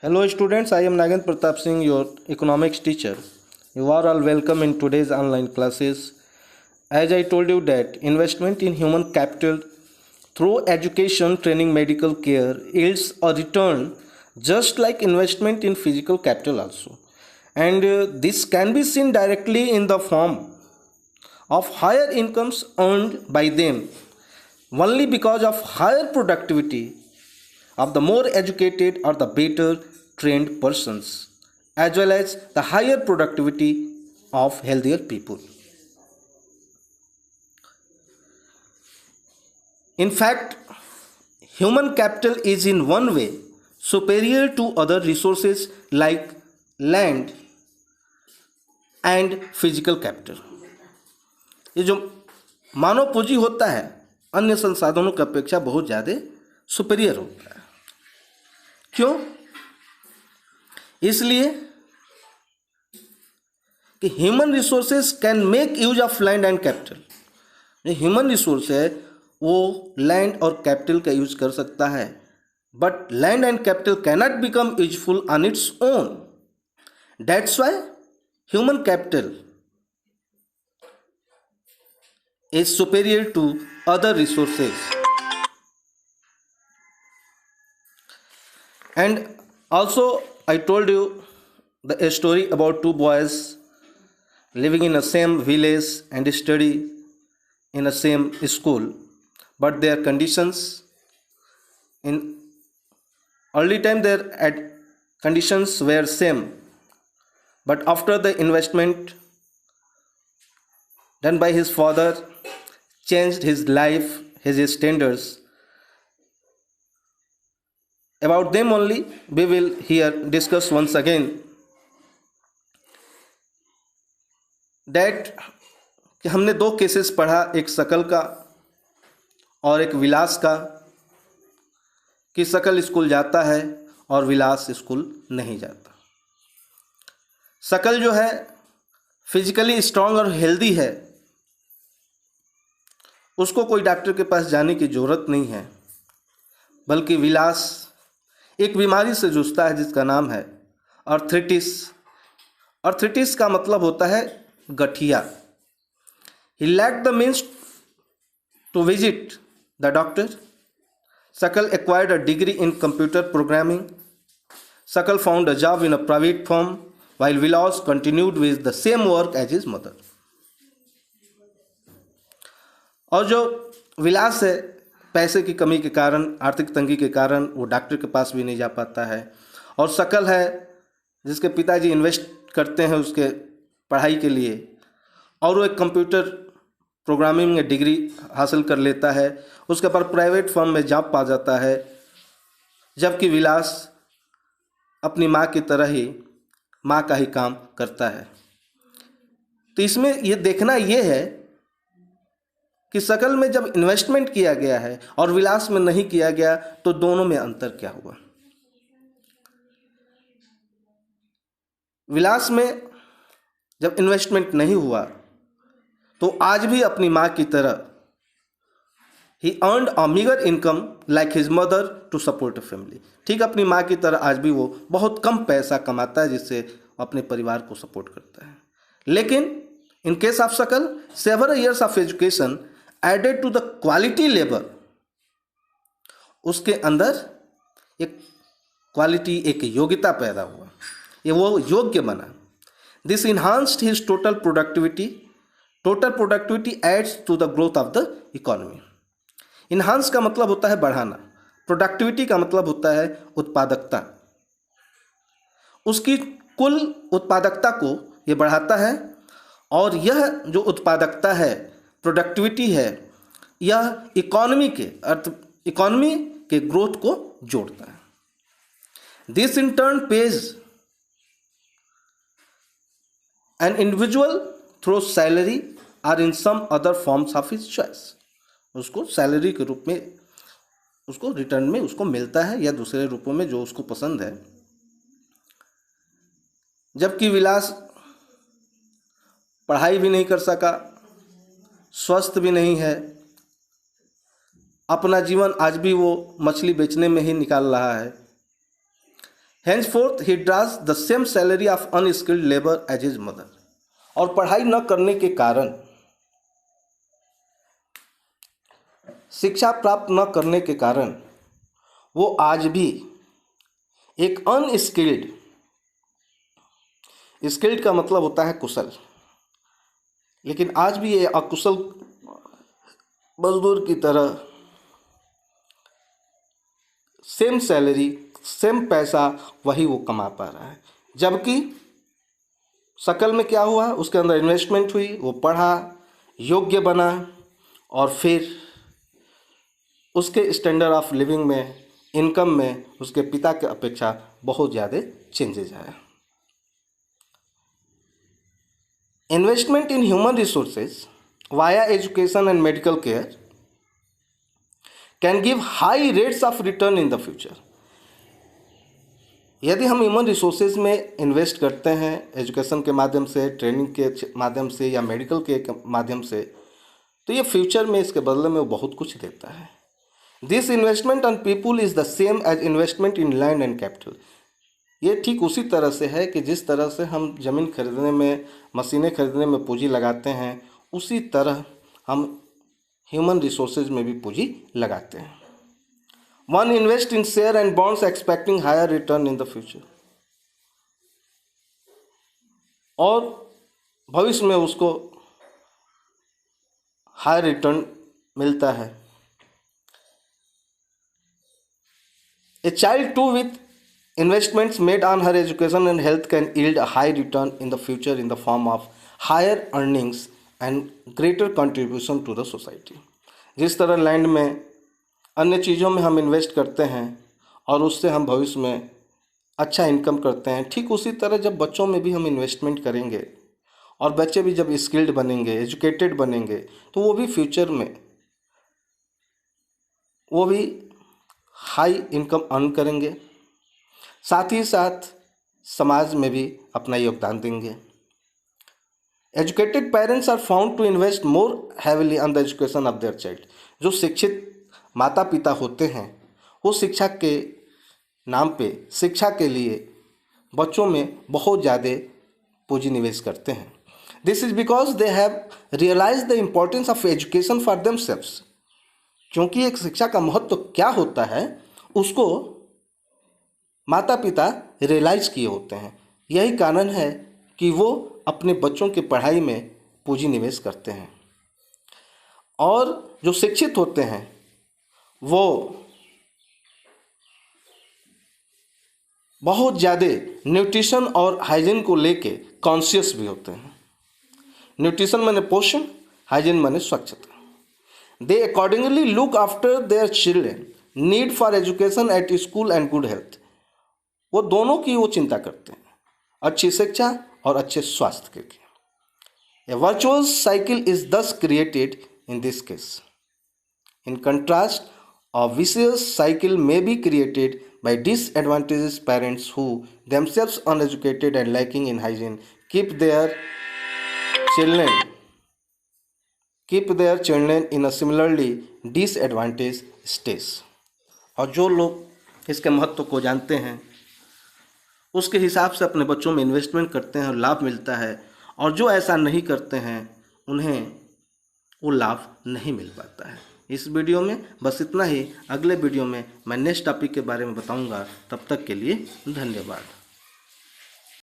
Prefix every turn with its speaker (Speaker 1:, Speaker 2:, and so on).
Speaker 1: Hello students, I am Nagin Pratap Singh, your economics teacher. You are all welcome in today's online classes. As I told you that investment in human capital through education, training, medical care yields a return just like investment in physical capital also. And this can be seen directly in the form of higher incomes earned by them only because of higher productivity of the more educated or the better trained persons, as well as the higher productivity of healthier people. In fact, human capital is in one way superior to other resources like land and physical capital. ये जो मानव पूंजी होता है अन्य संसाधनों की अपेक्षा बहुत ज़्यादा सुपीरियर होता है। क्यों? इसलिए कि human resources can make use of land and capital. जो ह्यूमन रिसोर्स है वो लैंड और कैपिटल का यूज कर सकता है, but land and capital cannot become useful on its own. That's why human capital is superior to other resources. And also I told you a story about two boys living in the same village and study in the same school, but their conditions in early time their conditions were same, but after the investment done by his father changed his life, his standards. About them only we will here discuss once again that कि हमने दो cases पढ़ा, एक शकल का और एक विलास का, कि शकल स्कूल जाता है और विलास स्कूल नहीं जाता। शकल जो है फिजिकली स्ट्रांग और हेल्दी है, उसको कोई डॉक्टर के पास जाने की ज़रूरत नहीं है, बल्कि विलास एक बीमारी से जूझता है जिसका नाम है आर्थराइटिस। आर्थराइटिस का मतलब होता है गठिया। He lack the means to visit the doctor. Shakal acquired a degree in computer programming. Shakal found a job in a private firm while Vilas continued with the same work as his mother. और जो विलास है पैसे की कमी के कारण, आर्थिक तंगी के कारण वो डॉक्टर के पास भी नहीं जा पाता है, और शकल है जिसके पिताजी इन्वेस्ट करते हैं उसके पढ़ाई के लिए, और वो एक कंप्यूटर प्रोग्रामिंग में डिग्री हासिल कर लेता है, उसके बाद प्राइवेट फर्म में जॉब पा जाता है, जबकि विलास अपनी माँ की तरह ही माँ का ही काम करता है। तो इसमें ये देखना ये है कि शकल में जब इन्वेस्टमेंट किया गया है और विलास में नहीं किया गया तो दोनों में अंतर क्या हुआ। विलास में जब इन्वेस्टमेंट नहीं हुआ तो आज भी अपनी माँ की तरह ही earned a meagre income like his mother to support a family. ठीक अपनी माँ की तरह आज भी वो बहुत कम पैसा कमाता है जिससे अपने परिवार को सपोर्ट करता है। लेकिन in case of skill, several years of education added to the quality labour. उसके अंदर एक क्वालिटी, एक योग्यता पैदा हुआ, ये वो योग्य बना। This enhanced his total productivity. Total productivity adds to the growth of the economy. Enhance का मतलब होता है बढ़ाना, प्रोडक्टिविटी का मतलब होता है उत्पादकता। उसकी कुल उत्पादकता को ये बढ़ाता है, और यह जो उत्पादकता है, प्रोडक्टिविटी है, यह इकोनॉमी के ग्रोथ को जोड़ता है। This in turn pays an individual through salary और in some other forms of his choice. उसको सैलरी के रूप में उसको रिटर्न में उसको मिलता है, या दूसरे रूपों में जो उसको पसंद है। जबकि विलास पढ़ाई भी नहीं कर सका, स्वस्थ भी नहीं है, अपना जीवन आज भी वो मछली बेचने में ही निकाल रहा है, Henceforth he draws the same salary of unskilled labor as his mother. और पढ़ाई न करने के कारण, शिक्षा प्राप्त न करने के कारण वो आज भी एक अनस्किल्ड, स्किल्ड का मतलब होता है कुशल, लेकिन आज भी ये अकुशल मजदूर की तरह सेम सैलरी, सेम पैसा वही वो कमा पा रहा है। जबकि शकल में क्या हुआ, उसके अंदर इन्वेस्टमेंट हुई, वो पढ़ा, योग्य बना और फिर उसके स्टैंडर्ड ऑफ लिविंग में, इनकम में उसके पिता के अपेक्षा बहुत ज़्यादा चेंजेज आया। Investment in human resources via education and medical care can give high rates of return in the future. यदि हम ह्यूमन रिसोर्सेज में इन्वेस्ट करते हैं एजुकेशन के माध्यम से, ट्रेनिंग के माध्यम से या मेडिकल के माध्यम से, तो ये फ्यूचर में इसके बदले में वो बहुत कुछ देता है। This investment on people is the same as investment in land and capital. ये ठीक उसी तरह से है कि जिस तरह से हम ज़मीन खरीदने में, मशीनें खरीदने में पूंजी लगाते हैं, उसी तरह हम ह्यूमन रिसोर्सेज में भी पूंजी लगाते हैं। One invest in share and bonds expecting higher return in the future, और भविष्य में उसको हायर रिटर्न मिलता है। A child too with investments made on her education and health can yield a high return in the future in the form of higher earnings and greater contribution to the society। जिस तरह land में, अन्य चीज़ों में हम invest करते हैं और उससे हम भविष्य में अच्छा इनकम करते हैं, ठीक उसी तरह जब बच्चों में भी हम इन्वेस्टमेंट करेंगे और बच्चे भी जब स्किल्ड बनेंगे, एजुकेटेड बनेंगे, तो वो भी फ्यूचर में वो भी हाई इनकम अर्न करेंगे, साथ ही साथ समाज में भी अपना योगदान देंगे। Educated parents are found to invest more heavily on the education of their child. जो शिक्षित माता पिता होते हैं वो शिक्षा के नाम पे, शिक्षा के लिए बच्चों में बहुत ज़्यादा पूंजी निवेश करते हैं। This is because they have realise the importance of education for themselves. क्योंकि एक शिक्षा का महत्व क्या होता है उसको माता पिता रियलाइज किए होते हैं। यही कारण है कि वो अपने बच्चों की पढ़ाई में पूंजी निवेश करते हैं। और जो शिक्षित होते हैं वो बहुत ज़्यादा न्यूट्रिशन और हाइजीन को लेके कॉन्शियस भी होते हैं। न्यूट्रिशन माने पोषण, हाइजीन माने स्वच्छता। They accordingly look after their children need for education at school and good health. वो दोनों की वो चिंता करते हैं, अच्छी शिक्षा और अच्छे स्वास्थ्य के लिए। ए वर्चुअस साइकिल इज दस created in this case. In contrast, a vicious cycle may be created by disadvantaged parents who themselves uneducated and lacking in hygiene keep their children in a similarly disadvantaged stage। और जो लोग इसके महत्व को जानते हैं उसके हिसाब से अपने बच्चों में इन्वेस्टमेंट करते हैं और लाभ मिलता है, और जो ऐसा नहीं करते हैं उन्हें वो लाभ नहीं मिल पाता है। इस वीडियो में बस इतना ही। अगले वीडियो में मैं नेक्स्ट टॉपिक के बारे में बताऊंगा। तब तक के लिए धन्यवाद।